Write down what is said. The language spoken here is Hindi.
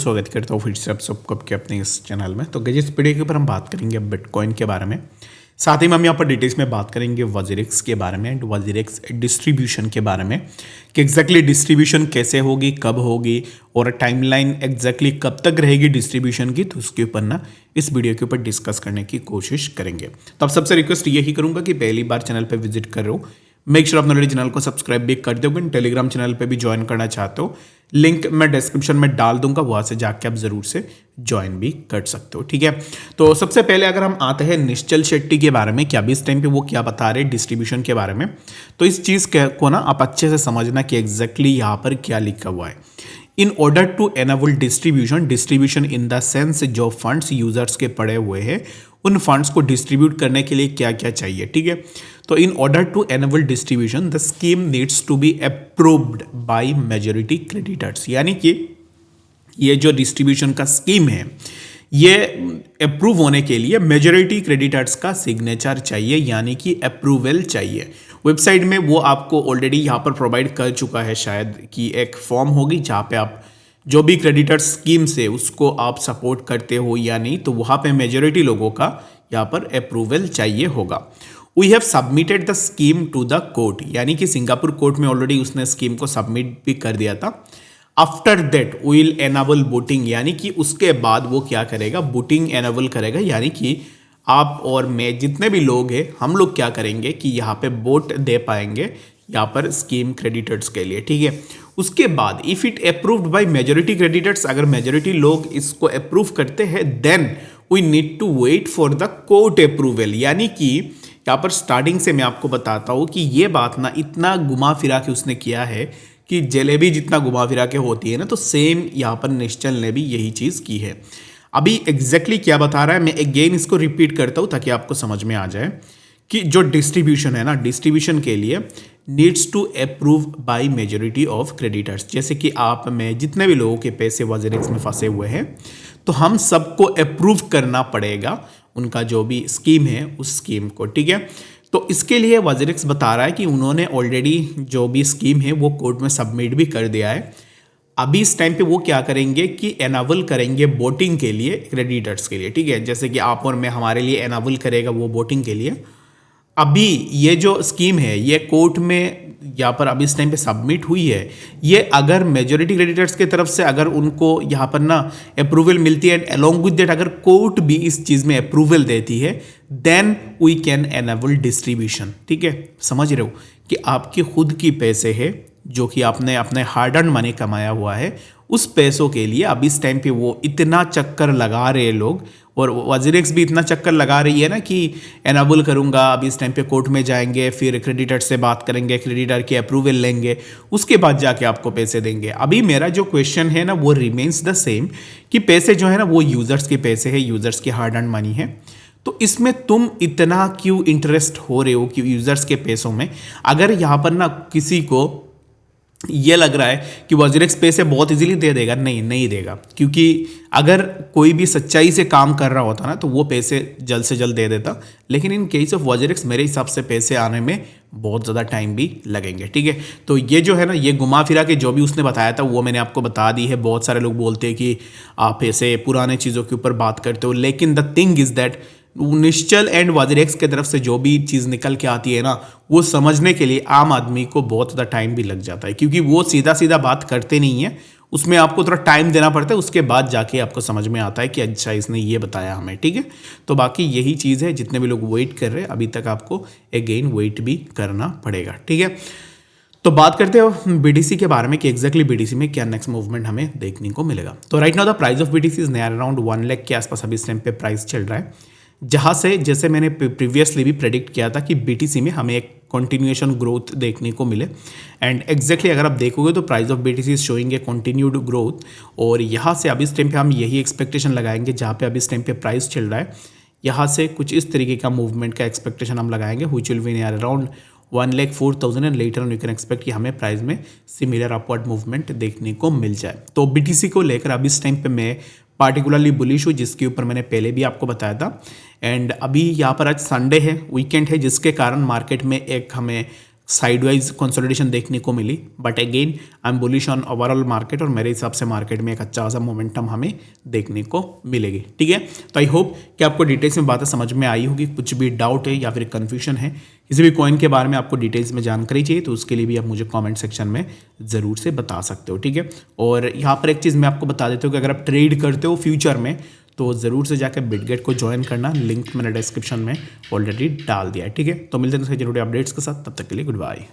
स्वागत करता हूँ फिर से आप सबको आपके अपने इस चैनल में। तो इस वीडियो के ऊपर हम बात करेंगे बिटकॉइन के बारे में, साथ ही में हम यहाँ पर डिटेल्स में बात करेंगे वजीरेक्स के बारे में एंड वजीरेक्स डिस्ट्रीब्यूशन के बारे में कि एग्जैक्टली डिस्ट्रीब्यूशन कैसे होगी, कब होगी और टाइमलाइन एग्जैक्टली कब तक रहेगी डिस्ट्रीब्यूशन की, तो उसके ऊपर ना इस वीडियो के ऊपर डिस्कस करने की कोशिश करेंगे। तो आप सबसे रिक्वेस्ट यही करूँगा कि पहली बार चैनल पर विजिट कर रहे हो, मेक श्योर अपने चैनल को सब्सक्राइब भी कर दोगे। टेलीग्राम चैनल पे भी ज्वाइन करना चाहते हो, लिंक मैं डिस्क्रिप्शन में डाल दूंगा, वहां से जाके आप जरूर से ज्वाइन भी कर सकते हो। ठीक है, तो सबसे पहले अगर हम आते हैं निश्चल शेट्टी के बारे में कि अभी इस टाइम पे वो क्या बता रहे हैं डिस्ट्रीब्यूशन के बारे में, तो इस चीज़ को ना आप अच्छे से समझना कि एग्जैक्टली यहाँ पर क्या लिखा हुआ है। In order to enable distribution in the sense जो फंड्स यूजर्स के पड़े हुए हैं उन फंड्स को डिस्ट्रीब्यूट करने के लिए क्या क्या चाहिए। ठीक है, तो in order to enable distribution the scheme needs to be approved by majority creditors, यानी कि ये जो डिस्ट्रीब्यूशन का स्कीम है ये अप्रूव होने के लिए मेजॉरिटी क्रेडिटर्स का सिग्नेचर चाहिए, यानी कि अप्रूवल चाहिए। वेबसाइट में वो आपको ऑलरेडी यहाँ पर प्रोवाइड कर चुका है शायद कि एक फॉर्म होगी जहाँ पे आप जो भी क्रेडिटर स्कीम से उसको आप सपोर्ट करते हो या नहीं, तो वहाँ पे मेजॉरिटी लोगों का यहाँ पर अप्रूवल चाहिए होगा। We have submitted the scheme to the court, यानी कि सिंगापुर कोर्ट में ऑलरेडी उसने स्कीम को सबमिट भी कर दिया था। After that will enable voting, यानी कि उसके बाद वो क्या करेगा, वोटिंग एनेबल करेगा, यानी कि आप और मैं जितने भी लोग हैं हम लोग क्या करेंगे कि यहाँ पे वोट दे पाएंगे यहाँ पर स्कीम क्रेडिटर्स के लिए। ठीक है, उसके बाद if it approved by majority creditors, अगर मेजॉरिटी लोग इसको अप्रूव करते हैं then we need to wait for the court approval, यानी कि यहाँ पर स्टार्टिंग से मैं आपको बताता हूँ कि ये बात ना इतना घुमा फिरा के उसने किया है कि जलेबी जितना घुमा फिरा के होती है ना, तो सेम यहाँ पर निश्चल ने भी यही चीज़ की है। अभी एग्जैक्टली क्या बता रहा है, मैं अगेन इसको रिपीट करता हूँ ताकि आपको समझ में आ जाए कि जो डिस्ट्रीब्यूशन है ना, डिस्ट्रीब्यूशन के लिए needs to approve by majority of creditors, जैसे कि आप में जितने भी लोगों के पैसे वजीरेक्स में फंसे हुए हैं तो हम सबको अप्रूव करना पड़ेगा उनका जो भी स्कीम है उस स्कीम को। ठीक है, तो इसके लिए वजीरेक्स बता रहा है कि उन्होंने ऑलरेडी जो भी स्कीम है वो कोर्ट में सबमिट भी कर दिया है। अभी इस टाइम पे वो क्या करेंगे कि एनाबल करेंगे वोटिंग के लिए क्रेडिटर्स के लिए। ठीक है, जैसे कि आप और मैं हमारे लिए एनाबल करेगा वो वोटिंग के लिए। अभी ये जो स्कीम है ये कोर्ट में यहाँ पर अभी इस टाइम पे सबमिट हुई है, ये अगर मेजॉरिटी क्रेडिटर्स की तरफ से अगर उनको यहाँ पर ना अप्रूवल मिलती है, अलोंग विद दैट अगर कोर्ट भी इस चीज़ में अप्रूवल देती है then we can enable distribution. ठीक है, समझ रहे हो कि आपके खुद की पैसे है जो कि आपने अपने हार्ड अर्न मनी कमाया हुआ है, उस पैसों के लिए अब इस टाइम पे वो इतना चक्कर लगा रहे हैं लोग, और वजीरेक्स भी इतना चक्कर लगा रही है ना कि एनाबल करूंगा, अब इस टाइम पे कोर्ट में जाएंगे, फिर क्रेडिटर से बात करेंगे, क्रेडिटर की अप्रूवल लेंगे, उसके बाद जाके आपको पैसे देंगे। अभी मेरा जो क्वेश्चन है ना वो रिमेन्स द सेम कि पैसे जो है ना वो यूजर्स के पैसे है, यूजर्स की हार्ड अर्न मनी है, तो इसमें तुम इतना क्यों इंटरेस्ट हो रहे हो कि यूजर्स के पैसों में। अगर यहाँ पर ना किसी को ये लग रहा है कि वजीरेक्स पैसे बहुत इजीली दे देगा, नहीं देगा, क्योंकि अगर कोई भी सच्चाई से काम कर रहा होता ना तो वो पैसे जल्द से जल्द दे देता, लेकिन इन केस ऑफ वजीरेक्स मेरे हिसाब से पैसे आने में बहुत ज़्यादा टाइम भी लगेंगे। ठीक है, तो ये जो है ना ये घुमा फिरा के जो भी उसने बताया था वो मैंने आपको बता दी है। बहुत सारे लोग बोलते हैं कि आप ऐसे पुराने चीज़ों के ऊपर बात करते हो, लेकिन the thing is that Nischal and WazirX की तरफ से जो भी चीज़ निकल के आती है ना वो समझने के लिए आम आदमी को बहुत ज़्यादा टाइम भी लग जाता है, क्योंकि वो सीधा सीधा बात करते नहीं है, उसमें आपको थोड़ा टाइम देना पड़ता है, उसके बाद जाके आपको समझ में आता है कि अच्छा इसने ये बताया हमें। ठीक है, तो बाकी यही चीज़ है, जितने भी लोग वेट कर रहे हैं अभी तक आपको अगेन वेट भी करना पड़ेगा। ठीक है, तो बात करते हो बीटीसी के बारे में कि एग्जैक्टली बीटीसी में क्या नेक्स्ट मूवमेंट हमें देखने को मिलेगा। तो right now the price of BTC is near around 1 lakh के आसपास अभी इस टाइम पे प्राइस चल रहा है, जहाँ से जैसे मैंने प्रीवियसली भी प्रेडिक्ट किया था कि बीटीसी में हमें एक कंटिन्यूएशन ग्रोथ देखने को मिले, एंड एग्जैक्टली अगर आप देखोगे तो price of BTC is showing A continued growth, और यहाँ से अभी इस टाइम पे हम यही एक्सपेक्टेशन लगाएंगे जहाँ पे अभी इस टाइम पे प्राइस चल रहा है, यहाँ से कुछ इस तरीके का मूवमेंट का एक्सपेक्टेशन हम लगाएंगे which will be near around 1,04,000 and later on you can expect कि हमें प्राइस में सिमिलर अपवर्ड मूवमेंट देखने को मिल जाए। तो बीटीसी को लेकर अभी इस टाइम पे मैं पार्टिकुलरली बुलिश हूँ, जिसके ऊपर मैंने पहले भी आपको बताया था। एंड अभी यहाँ पर आज संडे है, वीकेंड है, जिसके कारण मार्केट में एक हमें साइडवाइज कंसोलिडेशन देखने को मिली, but again I am bullish on overall market और मेरे हिसाब से मार्केट में एक अच्छा सा मोमेंटम हमें देखने को मिलेगी। ठीक है, तो आई होप कि आपको डिटेल्स में बातें समझ में आई होगी। कुछ भी डाउट है या फिर कन्फ्यूजन है, किसी भी कॉइन के बारे में आपको डिटेल्स में जानकारी चाहिए तो उसके लिए भी आप मुझे कमेंट सेक्शन में ज़रूर से बता सकते हो। ठीक है, और यहाँ पर एक चीज़ मैं आपको बता देता हूँ कि अगर आप ट्रेड करते हो फ्यूचर में तो ज़रूर से जाकर बिटगेट को ज्वाइन करना, लिंक मैंने डिस्क्रिप्शन में ऑलरेडी डाल दिया है। ठीक है, तो मिलते हैं जरूरी अपडेट्स के साथ, तब तक के लिए गुड बाय।